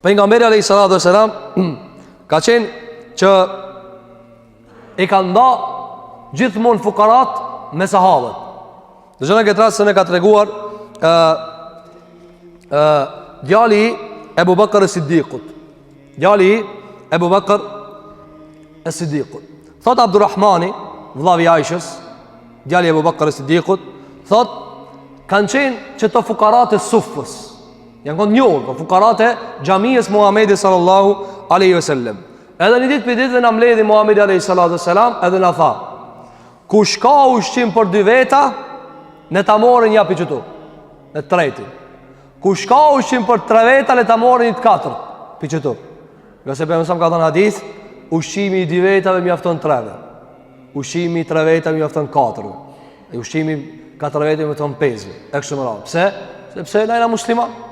Pejgamberi alayhi salatu wasalam ka qenë që e ka nda gjithmonë fukarat me sahabët. Dëgjoni këtë rast se ne ka treguar djali i Ebu Bakr as-Siddiqut. Djali i Ebu Bakr as-Siddiqut. Thot Abdurrahmani, vllavi i Aishës, djali i Ebu Bakr as-Siddiqut, thot kanë qenë që të fukarat e Suffës. Janë kënë njohur, për fukarat e gjamiës Muhamedi sallallahu aleyhi ve sellem. Edhe një ditë për ditë dhe në mledhi Muhamedi aleyhi sallallahu aleyhi ve sellem, edhe në tha, kush ka ushqim për 2 veta, ne ta morin një për qëtu, në treti. Kush ka ushqim për 3 veta, ne ta morin një të 4 për qëtu. Nga se për mësam ka thënë hadith, ushqimi i 2 vetave mjafton 3-ve, ushqimi i 3 vetave mjafton 4-ve, e ushqimi 4 vetave mjafton 5-ve. E kështë më radhë. Pse? Sepse na jena musliman.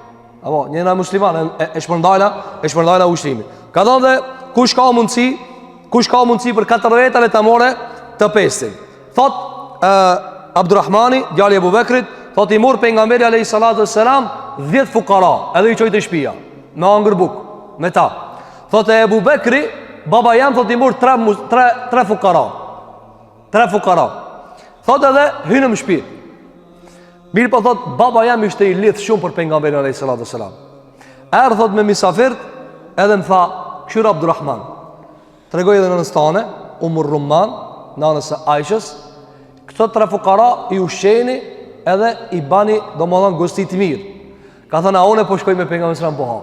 Apo, njëna musliman e shpërndajla ushtimi. Ka thënë dhe kush ka mundësi për 4 veta le ta more të 5. Thot Abdurrahmani, djali i Abu Bekrit, thot i mor pejgamberi alayhi salatu wassalam 10 fukara, edhe i çoi te shtëpia, me hangër buk, me ta. Thot e Abu Bekri, baba jam, thot i mor 3 fukara. 3 fukara. Thot edhe hynë në shtëpi. Mirë po thot, baba jam ishte i lidh shumë për pejgamberin alayhi salatu wasalam. Erë thot me misafirt, edhe më tha, këshyra Abdurrahman, tregoj edhe nënës tane, Rumman, nënës e Aishës, këto 3 fukara i ushqeni edhe i bani do më thonë gostit mirë. Ka thënë, a une po shkoj me pejgamberin sallallahu po ha.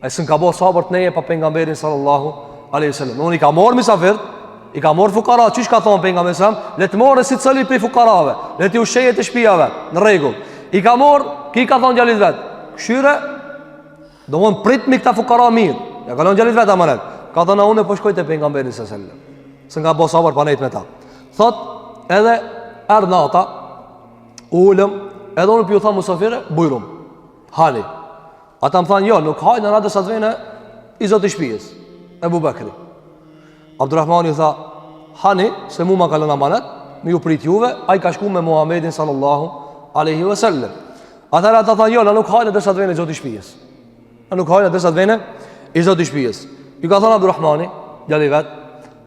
A i sën ka bo sabër të neje pa pejgamberin sallallahu alayhi wasallam. Unë i ka morë misafirt, i ka morë fukara, qysh ka thonë pejgamberi sallallahu, le të morë si cëli për fukarave, le të ushqeje të shtëpiave, në rregull. I ka morë, ki ka thonë djalit vet, këshyre, do më prit mi këta fukara mirë. Ja ka thonë djalit vet amanet. Ka thonë unë po shkoj te pejgamberi sallallahu alaihi wasallam. Sën ka bo sabër pa nejt me ta. Thot, edhe ernata, ulëm, edhe unë për ju tha musafire, bujrum, hali. Ata më thanë, jo, nuk hajnë në radës atë vene i zotë i shpijës, Ebu Bekri. Abdurrahmani tha, hani, se mu ma kalën amanet, me ju prit juve, a i ka shku me Muhammedin sallallahu aleyhi ve sellem. Atëra ata thanë, jo, na nuk hajnë e dërsat vene i zotë i shpijës. Na nuk hajnë e dërsat vene i zotë i shpijës. Ju ka thonë Abdurrahmani, djali vet,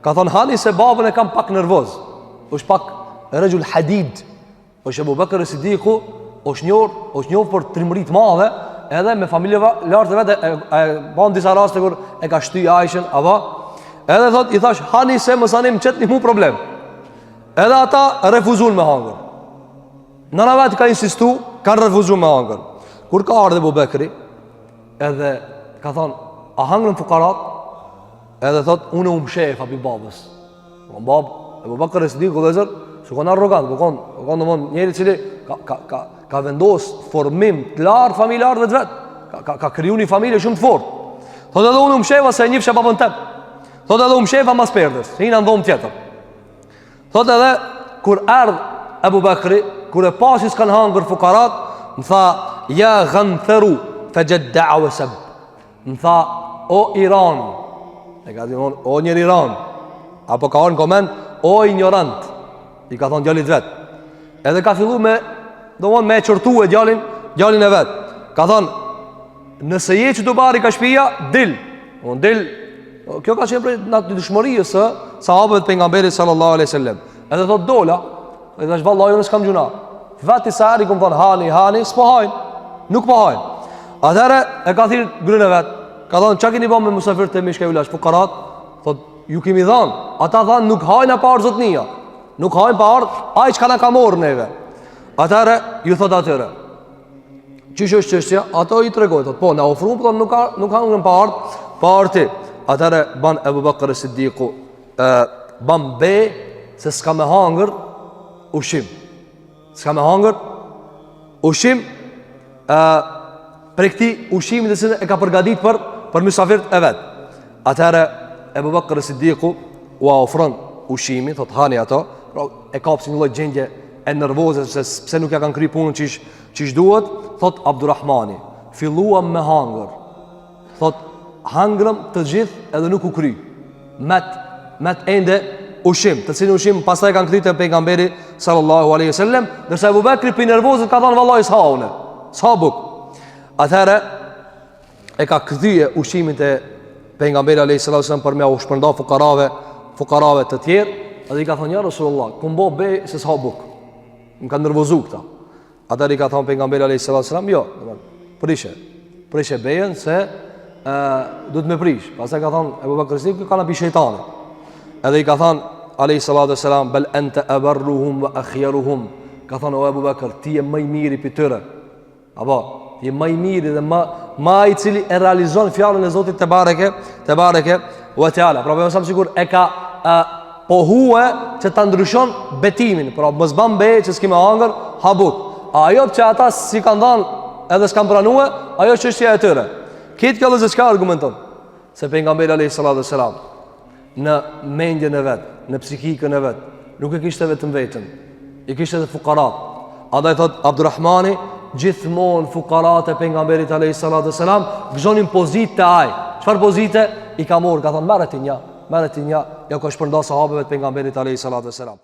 ka thonë, hani se babën e kam pak nervoz, është pak rëgjull hadid, është Ebu Bekr as-Siddiqu, është njohë për trimërit madhe, edhe me familje lartë e vete, e banë disa raste kur e ka shty Aishën, apo, edhe thot, i thash, hani se më sanim qëtë një mu problem. Edhe ata refuzun me hangër. Nëna vetë ka insistu, kanë refuzun me hangër. Kur ka ardhe Ebu Bekri, edhe ka thonë, a hangërën fukarat? Edhe thot, unë shef api babës. Ebu Bekri së di, këllëzër, së konë arrogant, konë në mund njeri cili ka vendos formim të lartë familjarëve të vetë. Ka kriju një familje shumë të fort. Thot edhe unë shef se njëfë që babën tepë. Thot edhe shefa mas perdës, hina në dhomë tjetër. Thot edhe, kur ardh Ebu Bekri, kur e pasis kanë hangër fukarat, më tha, ja gënë thëru, fe gjithë da'u e sebë. Më tha, o Iran, e ka di o njër Iran, apo ka orë në komend, o ignorant, i ka thonë djallit vetë. Edhe ka fillu me, do mon me qërtu e djallin e vetë. Ka thonë, nëse je që të bari ka shpia, dil. Unë dil. Kjo ka qenë prej në dëshmërijës së sahabëve të pejgamberit sallallahu alaihi wasallam. Edhe thot dola, edhe thash vallahi unë s'kam gjuna. Vati sa ari kum thon hani, s'po hajn. Nuk po hajn. Atëherë e ka thirr grën e vet. Ka thonë çka keni bën me musafirët e mishkë ulash fukarat? Thot ju kemi dhënë. Ata thanë nuk hajnë pa ardh zotnia. Nuk hajnë pa ardh, ai çka na ka marrë neve. Atëherë ju thot atyre. Çish është çështja? Ato i tregojnë, thot po na ofruan, po nuk hangën pa ardh. Atëre ban Ebu Bekr as-Siddiqu ban be se s'ka me hangër ushim. S'ka me hangër ushim për këti ushimit dhe se e ka përgadit për misafirt e vetë. Atëre Ebu Bekr as-Siddiqu u ofron ushimi, thot hani ato, e ka pësi një lojt gjendje e nervoze, pse nuk ja kanë kry punën qish duhet, thot Abdurrahmani, filluam me hangër, thot hangrëm të gjithë edhe nuk u kry met ende ushim, të cilin ushim pastaj kanë kthyer te pejgamberi sallallahu alaihi wasallam, ndërsa Abu Bekri për nervozën ka thënë vallahi s'ha une, s'ha buk. Atëherë e ka kthye ushqimin te pejgamberi alayhis salam për me u shpërnda fukarave të tjerë, edhe i ka thonë ja Rasulullah, kumbo be se s'ha buk. Më ka nervozu këta. Atëri i ka thonë pejgamberi alayhis salam, jo, prishe bejen se duhet me prish. Pastaj ka thonë Ebu Bekr Siddiq, ka na pi shejtani. Edhe i ka thonë alayhis salam, bel anta abarruhum wa akhyaruhum. Ka thonë o Ebu Bekr, ti je më i miri pi tyre. Apo ti je më i miri dhe më i cili e realizon fjalën e Zotit te bareke wa taala. Pra më sigur e ka pohue që ta ndryshon betimin. Pra mos ban be që s'kemë hangër habuk. Ajo që ata si kanë dhënë edhe s'kan pranuar, ajo çështja e tyre. Këtë kjo lëzë çka argumenton? Se pejgamberi alayhis salam në mendjen e vet, në psikikën e vet, nuk e kishte vetëm veten. I kishte edhe fukarat. Andaj thot Abdulrahmani, gjithmonë fukarat e pejgamberit alayhis salam gëzonin pozitë të aj. Çfarë pozite? I ka marrë, ka thonë merret i nja, ja ka shpërnda sahabeve të pejgamberit alayhis salam.